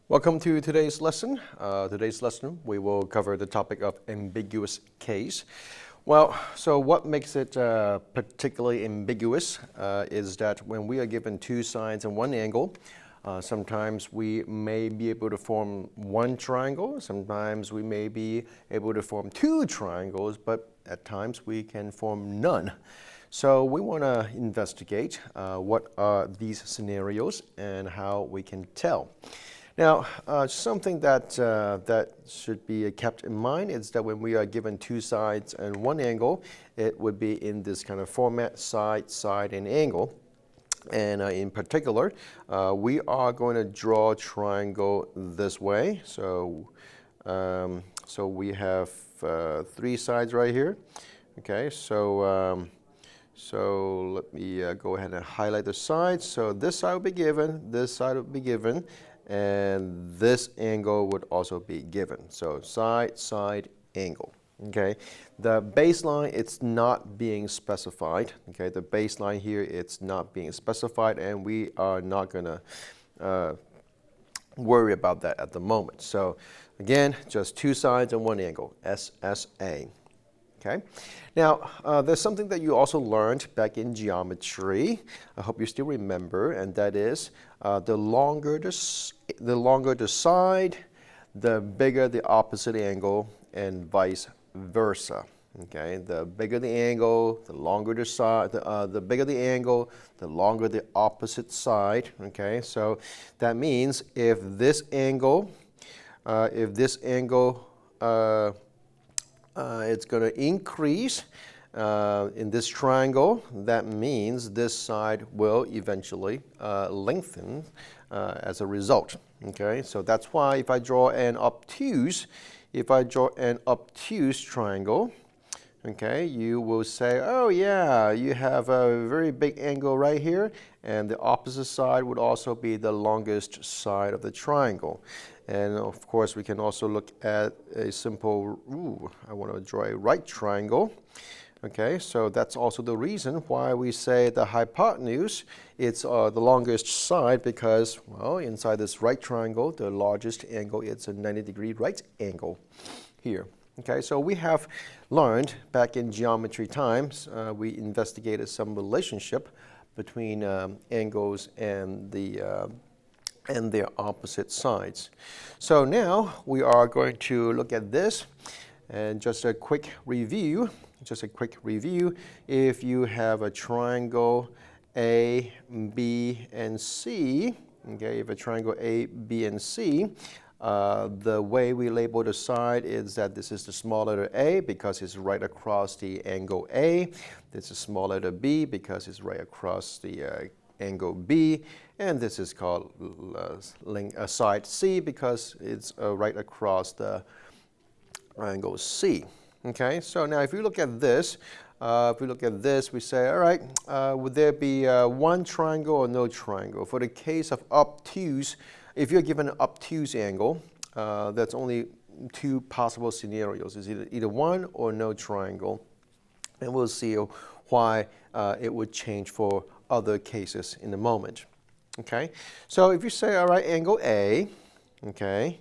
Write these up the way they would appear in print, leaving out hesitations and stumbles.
Welcome to today's lesson. We will cover the topic of ambiguous case. Well, so what makes it particularly ambiguous is that when we are given two sides and one angle, sometimes we may be able to form one triangle, sometimes we may be able to form two triangles, but at times we can form none. So we want to investigate what are these scenarios and how we can tell. Now, something that should be kept in mind is that when we are given two sides and one angle, it would be in this kind of format, side, side, and angle. And in particular, we are going to draw a triangle this way. So, so we have three sides right here. Okay, so let me go ahead and highlight the sides. So this side will be given, this side will be given, and this angle would also be given. So side, side, angle. Okay, the baseline, it's not being specified. Okay, the baseline here, it's not being specified, and we are not going to worry about that at the moment. So again, just two sides and one angle, SSA. Okay. Now, there's something that you also learned back in geometry. I hope you still remember, and that is the longer the side, the bigger the opposite angle, and vice versa. Okay, the bigger the angle, the longer the side. The bigger the angle, the longer the opposite side. Okay, so that means if this angle, it's going to increase in this triangle. That means this side will eventually lengthen as a result. Okay, so that's why if I draw an obtuse triangle, okay, you will say, oh yeah, you have a very big angle right here, and the opposite side would also be the longest side of the triangle. And of course, we can also look at a simple, I want to draw a right triangle. Okay, so that's also the reason why we say the hypotenuse, it's the longest side because, well, inside this right triangle, the largest angle is a 90-degree right angle here. Okay, so we have learned back in geometry times, we investigated some relationship between angles and their opposite sides. So now we are going to look at this, and just a quick review. If you have a triangle A, B, and C, okay, if a triangle A, B, and C, the way we label the side is that this is the small letter A because it's right across the angle A. This is small letter B because it's right across the angle B, and this is called side C because it's right across the angle C. Okay, so now if you look at this, we say, all right, would there be one triangle or no triangle? For the case of obtuse, if you're given an obtuse angle, that's only two possible scenarios. It's either one or no triangle, and we'll see why it would change for other cases in a moment. Okay, so if you say, all right, angle A, okay,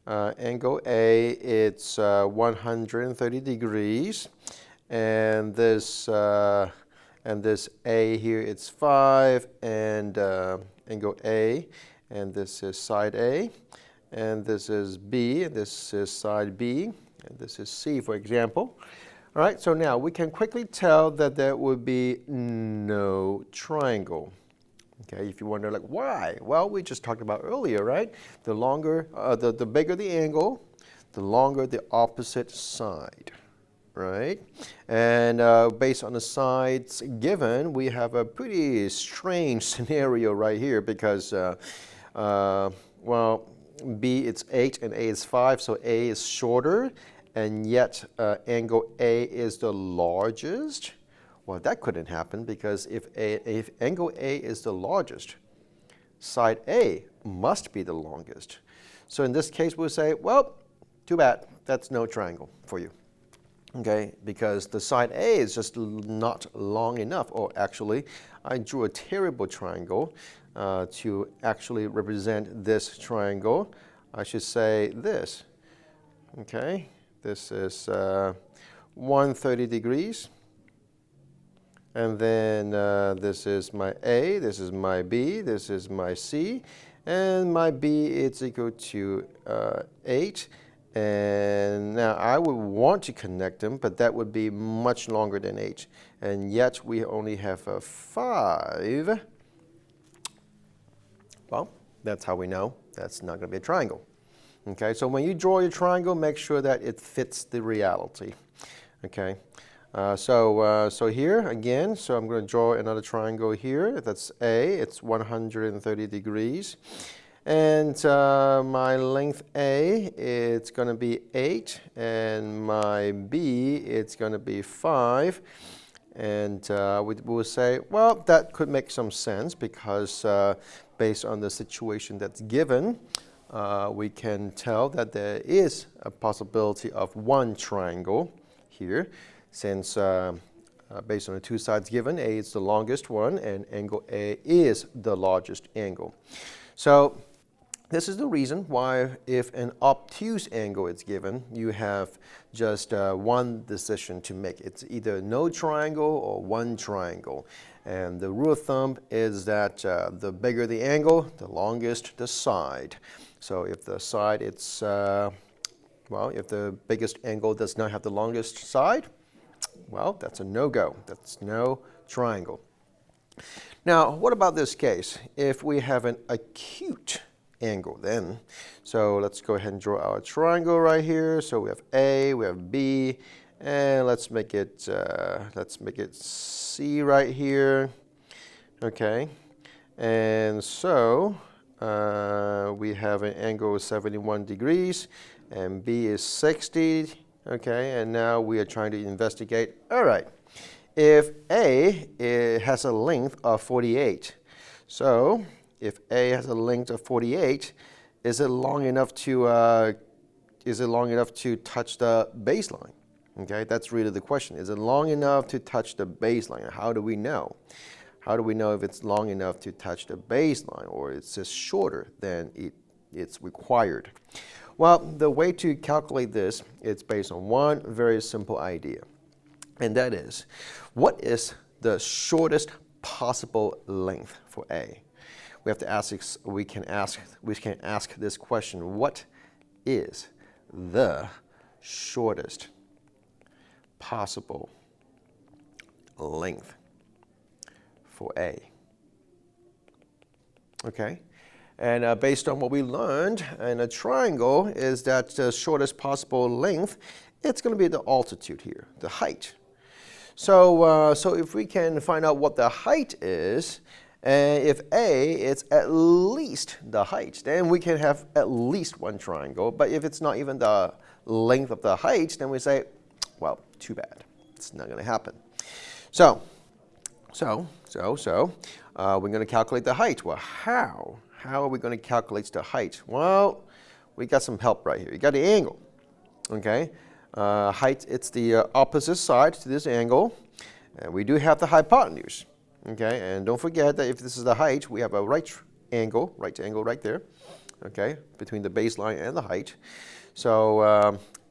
angle A, it's 130 degrees, and this A here, it's 5, and angle A, and this is side A, and this is B, and this is side B, and this is C, for example. All right, so now we can quickly tell that there would be no triangle. Okay, if you wonder, like, why? Well, we just talked about earlier, right? The longer, the bigger the angle, the longer the opposite side, right? And based on the sides given, we have a pretty strange scenario right here because, well, B it's 8 and A is 5, so A is shorter, and yet angle A is the largest. Well, that couldn't happen because if angle A is the largest, side A must be the longest. So in this case, we'll say, well, too bad, that's no triangle for you. Okay, because the side A is just not long enough, or actually, I drew a terrible triangle to actually represent this triangle. I should say this. Okay, this is 130 degrees. And then this is my A, this is my B, this is my C, and my B is equal to 8. And now I would want to connect them, but that would be much longer than 8. And yet we only have a 5. Well, that's how we know that's not going to be a triangle. Okay, so when you draw your triangle, make sure that it fits the reality. Okay. So here again, so I'm going to draw another triangle here. That's A. It's 130 degrees. And my length A, it's going to be 8. And my B, it's going to be 5. And we will say, well, that could make some sense because based on the situation that's given, we can tell that there is a possibility of one triangle here. Since based on the two sides given, A is the longest one and angle A is the largest angle. So this is the reason why if an obtuse angle is given, you have just one decision to make. It's either no triangle or one triangle. And the rule of thumb is that the bigger the angle, the longest the side. So if the side, it's, well, if the biggest angle does not have the longest side, well, that's a no-go. That's no triangle. Now, what about this case? If we have an acute angle then, so let's go ahead and draw our triangle right here. So we have A, we have B, and let's make it C right here. Okay, and so we have an angle of 71 degrees, and B is 60. Okay, and now we are trying to investigate, all right, if A has a length of 48, so if A has a length of 48, is it long enough to touch the baseline? Okay, that's really the question. Is it long enough to touch the baseline? How do we know? How do we know if it's long enough to touch the baseline, or it's just shorter than it's required? Well, the way to calculate this, it's based on one very simple idea. And that is, what is the shortest possible length for A? We have to ask, we can ask this question, what is the shortest possible length for A? Okay? And based on what we learned in a triangle is that the shortest possible length, it's going to be the altitude here, the height. So, so if we can find out what the height is, and if A is at least the height, then we can have at least one triangle. But if it's not even the length of the height, then we say, well, too bad. It's not going to happen. So we're going to calculate the height. Well, how? How are we going to calculate the height? Well, we got some help right here. You got the angle, okay? Height, it's the opposite side to this angle. And we do have the hypotenuse, okay? And don't forget that if this is the height, we have a right angle right there, okay? Between the baseline and the height. So,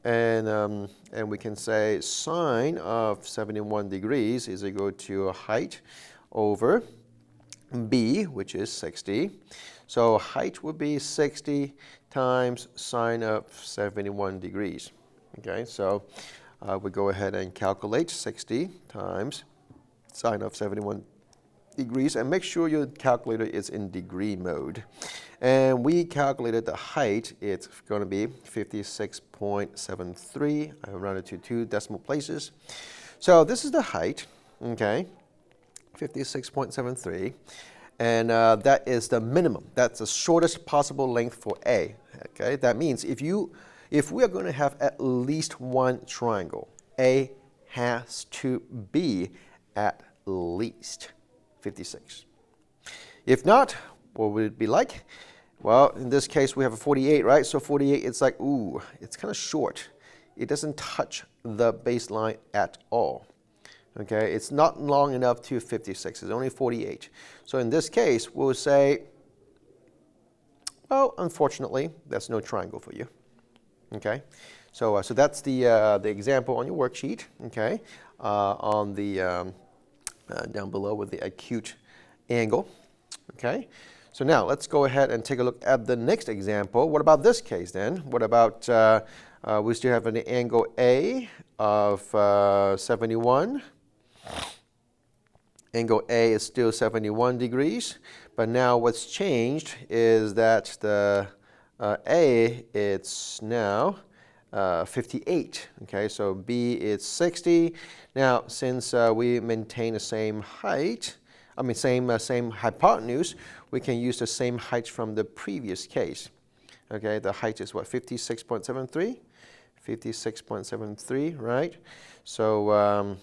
and we can say sine of 71 degrees is equal to height over B, which is 60. So height would be 60 times sine of 71 degrees. Okay, so we go ahead and calculate 60 times sine of 71 degrees, and make sure your calculator is in degree mode. And we calculated the height. It's going to be 56.73. I rounded to 2 decimal places. So this is the height, okay, 56.73. And that is the minimum. That's the shortest possible length for A. Okay, that means if we are going to have at least one triangle, A has to be at least 56. If not, what would it be like? Well, in this case, we have a 48, right? So 48, it's like, ooh, it's kind of short. It doesn't touch the baseline at all. Okay, it's not long enough to 56. It's only 48. So in this case, we'll say, Well, unfortunately, that's no triangle for you. Okay, so that's the example on your worksheet. Okay, on the down below with the acute angle. Okay, so now let's go ahead and take a look at the next example. What about this case then? What about we still have an angle A of 71. Angle A is still 71 degrees, but now what's changed is that the A, it's now 58. Okay, so B is 60. Now, since we maintain the same height, same hypotenuse, we can use the same height from the previous case. Okay, the height is what, 56.73? 56.73, right? So,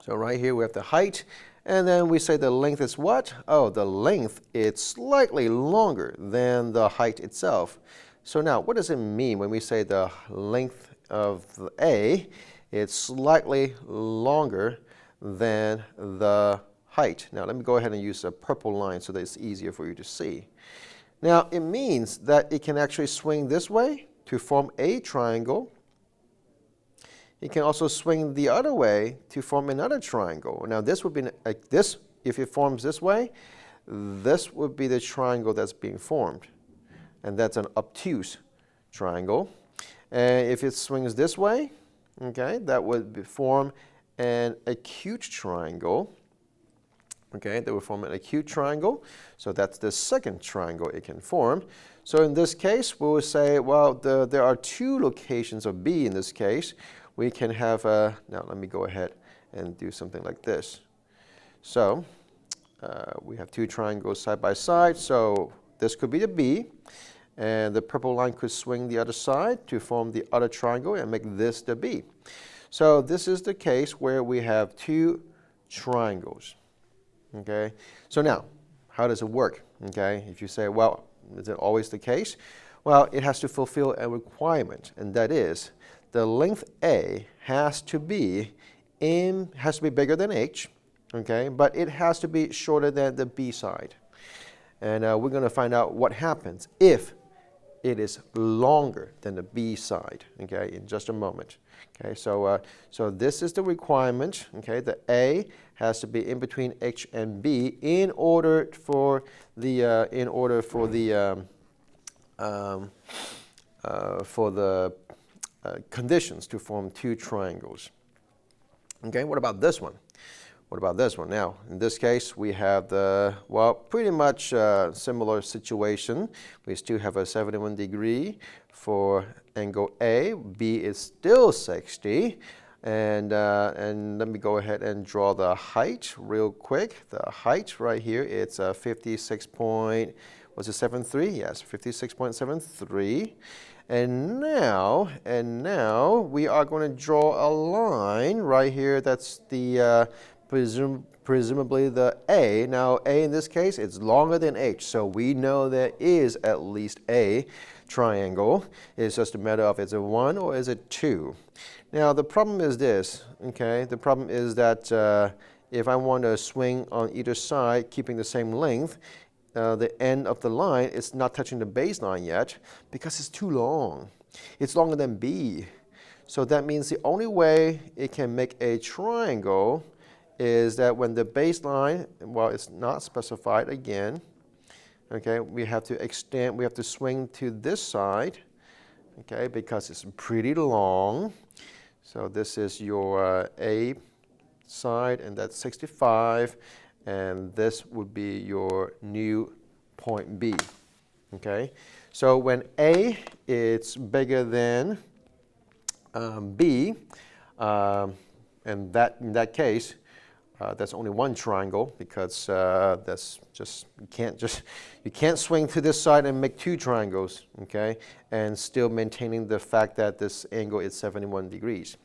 so right here we have the height, and then we say the length is what? Oh, the length is slightly longer than the height itself. So now, what does it mean when we say the length of the A is slightly longer than the height? Now, let me go ahead and use a purple line so that it's easier for you to see. Now, it means that it can actually swing this way to form a triangle. It can also swing the other way to form another triangle. Now, this would be like this. If it forms this way, this would be the triangle that's being formed. And that's an obtuse triangle. And if it swings this way, okay, that would form an acute triangle. Okay, that would form an acute triangle. So that's the second triangle it can form. So in this case, we will say, well, there are two locations of B in this case. We can have now let me go ahead and do something like this. So we have two triangles side by side. So this could be the B. And the purple line could swing the other side to form the other triangle and make this the B. So this is the case where we have two triangles. Okay, so now, how does it work? Okay, if you say, well, is it always the case? Well, it has to fulfill a requirement, and that is the length A has to be bigger than H, okay, but it has to be shorter than the B side. And we're going to find out what happens if it is longer than the B side, okay, in just a moment. Okay, so this is the requirement, okay, the A has to be in between H and B in order for the conditions to form two triangles. Okay, what about this one? What about this one? Now, in this case, we have the, well, pretty much similar situation. We still have a 71 degree for angle A. B is still 60. And let me go ahead and draw the height real quick. The height right here, it's 56.73? Yes, 56.73. And now we are going to draw a line right here. That's the presumably the A. Now, A in this case, it's longer than H, so we know there is at least a triangle. It's just a matter of is it 1 or is it 2? Now, the problem is this, okay? The problem is that if I want to swing on either side, keeping the same length, the end of the line is not touching the baseline yet because it's too long. It's longer than B. So that means the only way it can make a triangle is that when the baseline, well, it's not specified again, okay, we have to extend, we have to swing to this side, okay, because it's pretty long. So this is your A side, and that's 65, and this would be your new point B, okay? So when A is bigger than B, and in that case, that's only one triangle because that's just you can't swing to this side and make two triangles, okay, and still maintaining the fact that this angle is 71 degrees.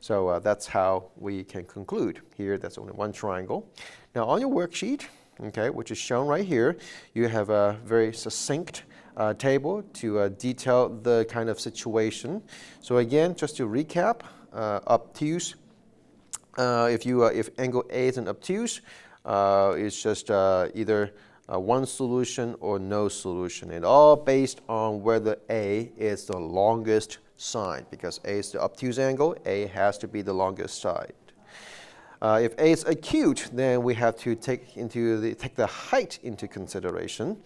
So that's how we can conclude here. That's only one triangle. Now on your worksheet, okay, which is shown right here, you have a very succinct table to detail the kind of situation. So again, just to recap, obtuse. If angle A is an obtuse, it's just either one solution or no solution. It all based on whether A is the longest side, because A is the obtuse angle, A has to be the longest side. If A is acute, then we have to take the height into consideration.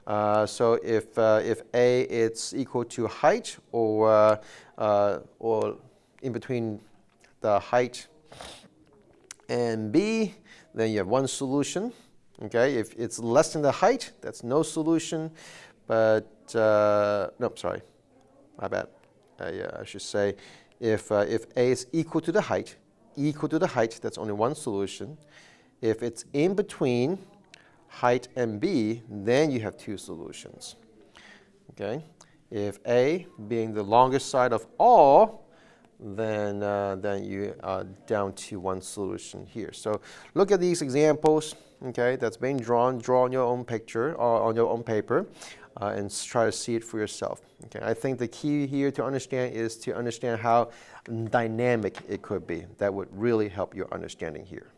So if A is equal to height or in between the height and B, then you have one solution. Okay, if it's less than the height, that's no solution. But no, sorry, my bad. Yeah, I should say if A is equal to the height, that's only one solution. If it's in between height and B, then you have two solutions. Okay, if A being the longest side of all, then you are down to one solution here. So look at these examples. Okay, that's being drawn. Draw on your own picture or on your own paper, and try to see it for yourself. Okay, I think the key here to understand is to understand how dynamic it could be. That would really help your understanding here.